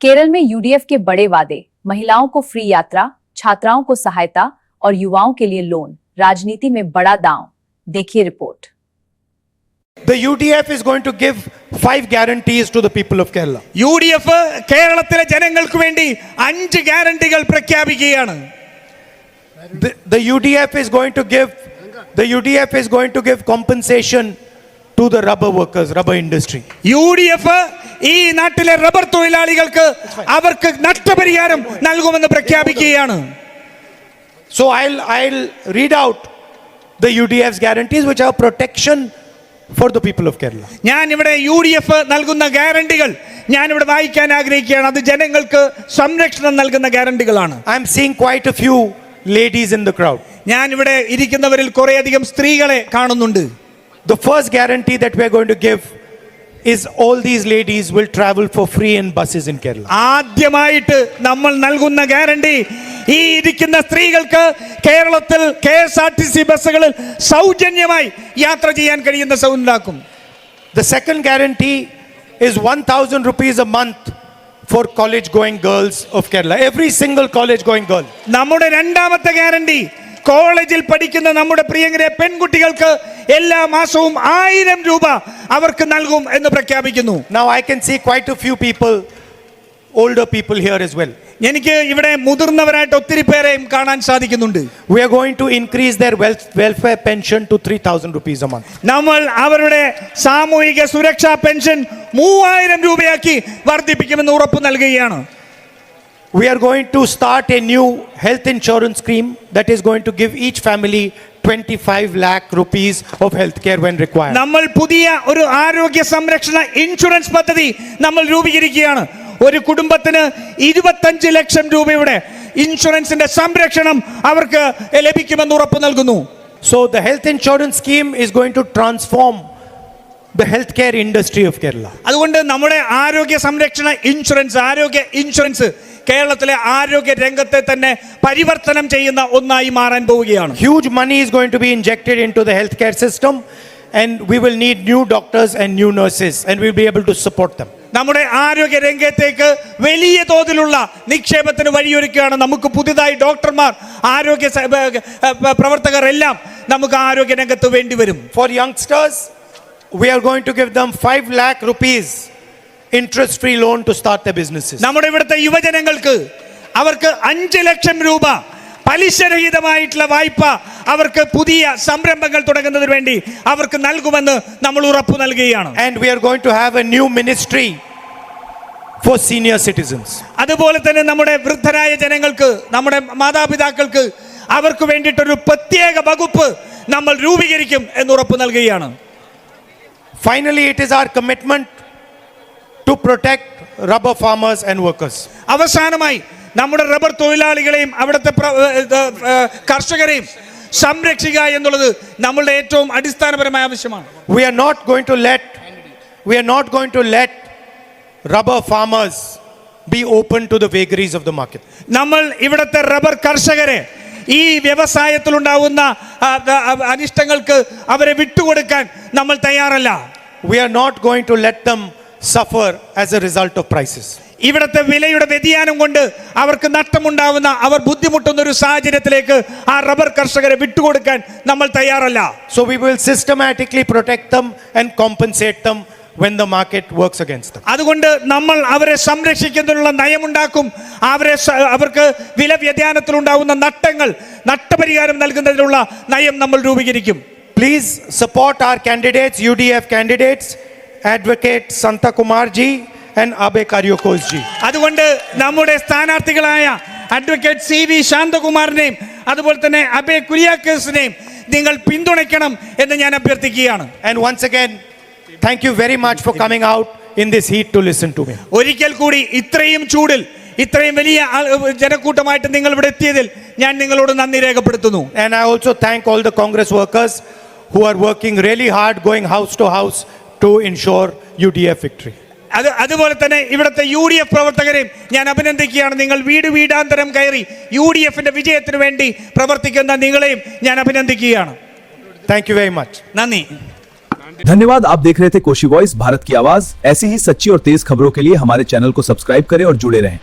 केरल में यूडीएफ के बड़े वादे, महिलाओं को फ्री यात्रा, छात्राओं को सहायता और युवाओं के लिए लोन, राजनीति में बड़ा दांव। देखिए report. The UDF is going to give 5 guarantees to the people of Kerala. UDF കേരളത്തിലെ ജനങ്ങൾക്ക് വേണ്ടി 5 ഗ്യാരണ്ടികൾ പ്രഖ്യാപിക്കുകയാണ്. The UDF is going to give compensation to the rubber workers, rubber industry. UDF ഈ നാട്ടിലെ റബ്ബർ തൊഴിലാളികൾക്ക് അവർക്ക് നഷ്ടപരിഹാരം നൽകുമെന്ന് പ്രഖ്യാപിക്കുകയാണ്. So I'll read out the UDF's guarantees which are protection for the people of Kerala. ഞാൻ ഇവിടെ UDF നൽകുന്ന ഗ്യാരണ്ടികൾ ഞാൻ ഇവിടെ വായിക്കാൻ ആഗ്രഹിക്കുകയാണ്. അത് ജനങ്ങൾക്ക് സംരക്ഷണം നൽകുന്ന ഗ്യാരണ്ടികളാണ്. I'm seeing quite a few ladies in the crowd. ഞാൻ ഇവിടെ ഇരിക്കുന്നവരിൽ കുറേയധികം സ്ത്രീകളെ കാണുന്നുണ്ട്. The first guarantee that we are going to give is all these ladies will travel for free in buses in Kerala. ആദ്യമായിട്ട് നമ്മൾ നൽകുന്ന ഗ്യാരണ്ടി ഈ ഇരിക്കുന്ന സ്ത്രീകൾക്ക് കേരളത്തിൽ KSRTC ബസ്സുകളിൽ സൗജന്യമായി യാത്ര ചെയ്യാൻ കഴിയുന്ന സൗകര്യം. The second guarantee is 1,000 rupees a month for college going girls of Kerala. Every single college going girl. നമ്മുടെ രണ്ടാമത്തെ ഗ്യാരണ്ടി കോളേജിൽ പഠിക്കുന്ന നമ്മുടെ പ്രിയങ്കരെ പെൺകുട്ടികൾക്ക് എല്ലാ മാസവും 1000 രൂപ അവർക്ക് നൽകും എന്ന് പ്രഖ്യാപിക്കുന്നു. Now I can see quite a few people, older people here as well. എനിക്ക് ഇവിടെ മുതിർന്നവരായിട്ട് ഒത്തിരി പേരെയും കാണാൻ സാധിക്കുന്നുണ്ട്. We are going to increase their welfare pension to 3,000 rupees a month. നമ്മൾ അവരുടെ സാമൂഹിക സുരക്ഷാ പെൻഷൻ 3000 രൂപയാക്കി വർദ്ധിപ്പിക്കുമെന്ന് ഉറപ്പ് നൽകുകയാണ്. We are going to start a new health insurance scheme that is going to give each family 25 lakh rupees of health care when required. നമ്മൾ പുതിയ ഒരു ആരോഗ്യ സംരക്ഷണ ഇൻഷുറൻസ് പദ്ധതി നമ്മൾ രൂപീകരിക്കുകയാണ്. ഒരു കുടുംബത്തിന് 25 ലക്ഷം രൂപയുടെ ഇൻഷുറൻസിന്റെ സംരക്ഷണം അവർക്ക് ലഭിക്കുമെന്ന് ഉറപ്പ് നൽകുന്നു. So the health insurance scheme is going to transform the healthcare industry of Kerala. അതുകൊണ്ട് നമ്മുടെ ആരോഗ്യ സംരക്ഷണ ഇൻഷുറൻസ് കേരളത്തിലെ ആരോഗ്യ രംഗത്തെ തന്നെ പരിവർത്തനം ചെയ്യുന്ന ഒന്നായി മാറാൻ പോവുകയാണ്. Huge money is going to be injected into the healthcare system and we will need new doctors and new nurses and we will be able to support them. നമ്മുടെ ആരോഗ്യ രംഗത്തേക്ക് വലിയ തോതിലുള്ള നിക്ഷേപത്തിന് വഴിയൊരുക്കുകയാണ്. നമുക്ക് പുതുതായി ഡോക്ടർമാർ, ആരോഗ്യ പ്രവർത്തകർ എല്ലാം നമുക്ക് ആരോഗ്യ രംഗത്ത് വേണ്ടി വരും. For youngsters, we are going to give them 5 lakh rupees interest free loan to start their businesses. നമ്മുടെ ഇവിടുത്തെ യുവജനങ്ങൾക്ക് അവർക്ക് 5 ലക്ഷം രൂപ പലിശരഹിതമായിട്ടുള്ള വായ്പ അവർക്ക് പുതിയ സംരംഭങ്ങൾ തുടങ്ങുന്നതിന് വേണ്ടി അവർക്ക് നൽകുമെന്ന് നമ്മൾ ഉറപ്പ് നൽകുകയാണ്. And we are going to have a new ministry for senior citizens. അതുപോലെ തന്നെ നമ്മുടെ വൃദ്ധരായ ജനങ്ങൾക്ക്, നമ്മുടെ മാതാപിതാക്കൾക്ക് അവർക്ക് വേണ്ടിയിട്ടൊരു പ്രത്യേക വകുപ്പ് നമ്മൾ രൂപീകരിക്കും എന്ന് ഉറപ്പ് നൽകുകയാണ്. Finally, it is our commitment to protect rubber farmers and workers. അവസാനമായി നമ്മുടെ റബ്ബർ തൊഴിലാളികളെയും അവിടുത്തെ കർഷകരെയും സംരക്ഷിക്കുക എന്നുള്ളത് നമ്മളുടെ ഏറ്റവും അടിസ്ഥാനപരമായ ആവശ്യമാണ്. We are not going to let rubber farmers be open to the vagaries of the market. നമ്മൾ ഇവിടുത്തെ റബ്ബർ കർഷകരെ ഈ വ്യവസായത്തിലുണ്ടാവുന്ന അനിഷ്ടങ്ങൾക്ക് അവരെ വിട്ടുകൊടുക്കാൻ നമ്മൾ തയ്യാറല്ല. We are not going to let them suffer as a result of prices. ഇവിടുത്തെ വിലയുടെ വ്യതിയാനം കൊണ്ട് അവർക്ക് നഷ്ടമുണ്ടാവുന്ന, അവർ ബുദ്ധിമുട്ടുന്ന ഒരു സാഹചര്യത്തിലേക്ക് ആ റബ്ബർ കർഷകരെ വിട്ടുകൊടുക്കാൻ നമ്മൾ തയ്യാറല്ല. So we will systematically protect them and compensate them when the market works against them. അതുകൊണ്ട് നമ്മൾ അവരെ സംരക്ഷിക്കുന്നതിനുള്ള നയമുണ്ടാക്കും. അവർക്ക് വില വ്യതിയാനത്തിൽ ഉണ്ടാവുന്ന നഷ്ടപരിഹാരം നൽകുന്നതിനുള്ള നയം നമ്മൾ രൂപീകരിക്കും. Please support our candidates, UDF candidates, Advocate Santa Kumar ji and Abe Karyokos ji. അതുകൊണ്ട് നമ്മുടെ സ്ഥാനാർത്ഥികളായ അഡ്വക്കേറ്റ് CV ശാന്തകുമാറിനെയും അതുപോലെ തന്നെ അബേ കുര്യാക്കോസിനെയും നിങ്ങൾ പിന്തുണയ്ക്കണം എന്ന് ഞാൻ അഭ്യർത്ഥിക്കുകയാണ്. And once again, thank you very much for coming out in this heat to listen to me. ഒരിക്കൽ കൂടി ഇത്രയും ചൂടിൽ ഇത്രയും വലിയ ജനക്കൂട്ടമായിട്ട് നിങ്ങൾ ഇവിടെ എത്തിയതിൽ ഞാൻ നിങ്ങളോട് നന്ദി രേഖപ്പെടുത്തുന്നു. And I also thank all the Congress workers who are working really hard, going house to house to ensure UDF victory. അതുപോലെ തന്നെ ഇവിടുത്തെ UDF പ്രവർത്തകരെയും ഞാൻ അഭിനന്ദിക്കുകയാണ്. നിങ്ങൾ വീടാന്തരം കയറി UDFന്റെ വിജയത്തിന് വേണ്ടി പ്രവർത്തിക്കുന്ന നിങ്ങളെയും ഞാൻ അഭിനന്ദിക്കുകയാണ്. Thank you very much. നന്ദി. धन्यवाद। आप देख रहे थे कोशी वॉइस, भारत की आवाज। ऐसी ही सच्ची और तेज खबरों के लिए हमारे चैनल को सब्सक्राइब करें और जुड़े रहें।